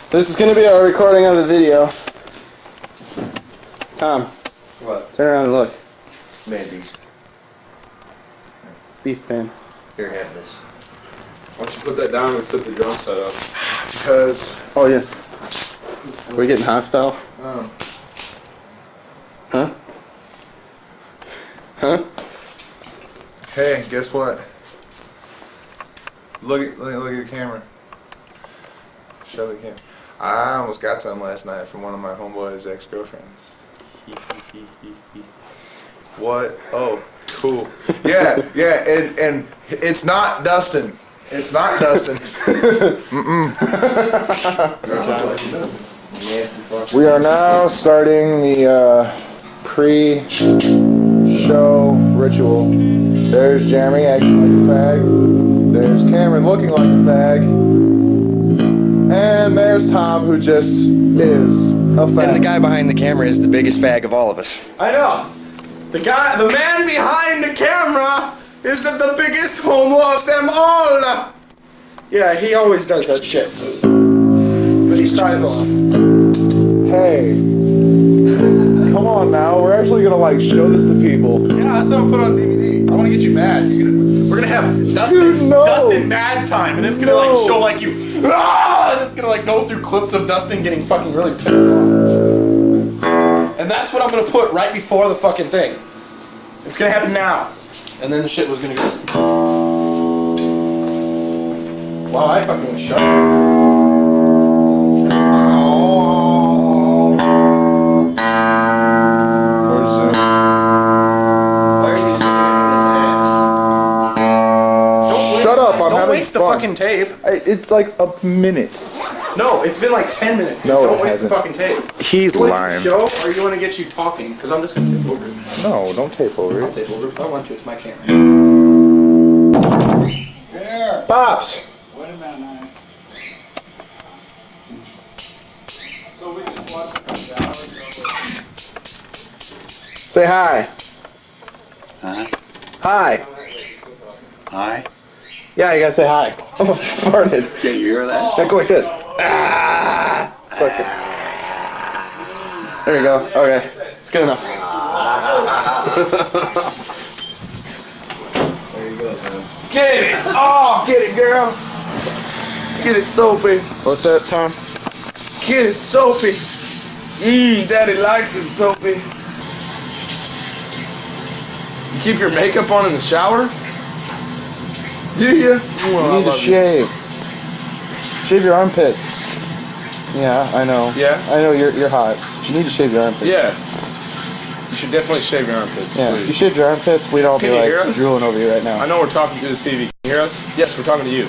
This is going to be our recording of the video. Tom. What? Turn around and look. Man, beast. Beast man. Here, have this. Why don't you put that down and set the drum set up? Because... Oh, yeah. Are we getting hostile? Oh. Huh? Huh? Hey, guess what? Look at the camera. Show the camera. I almost got something last night from one of my homeboy's ex-girlfriends. What? Oh, cool. Yeah, and it's not Dustin. It's not Dustin. We are now starting the pre-show ritual. There's Jeremy acting like a fag. There's Cameron looking like a fag. And there's Tom, who just is a fag. And the guy behind the camera is the biggest fag of all of us. I know. The man behind the camera is the biggest homo of them all. Yeah, he always does that shit. But he tries on. Hey. Come on now, we're actually gonna like show this to people. Yeah, that's what I'm put on DVD. I want to get you mad. We're gonna have Dustin mad time, and it's gonna like show like you. And it's gonna like go through clips of Dustin getting fucking really pissed off. And that's what I'm gonna put right before the fucking thing. It's gonna happen now, and then the shit was gonna go. Wow, I fucking shut up. Don't waste the fucking tape. It's like a minute. No, it's been like 10 minutes. Dude. No, don't it waste the hasn't. fucking tape. He's You want lying. to show, or you want to get you talking? Because I'm just gonna tape over it. No, don't tape over I'll it. tape over it if I want to. It's my camera. There. Pops! Wait a minute now. So we just watched the shower. Say hi. Huh? Hi. Hi. Yeah, you gotta say hi. I'm farted. Can you hear that? Now go like this. Ah! Fuck it. There we go. Okay. It's good enough. Get it! Oh, get it, girl! Get it soapy. What's that, Tom? Get it soapy. Daddy likes it soapy. You keep your makeup on in the shower? Do you? You need to shave. Shave your armpits. Yeah, I know. Yeah? I know you're hot. You need to shave your armpits. Yeah. You should definitely shave your armpits. Yeah, please. if you shaved your armpits, we'd all Can be you like hear us? drooling over you right now. I know we're talking through the TV. Can you hear us? Yes, we're talking to you.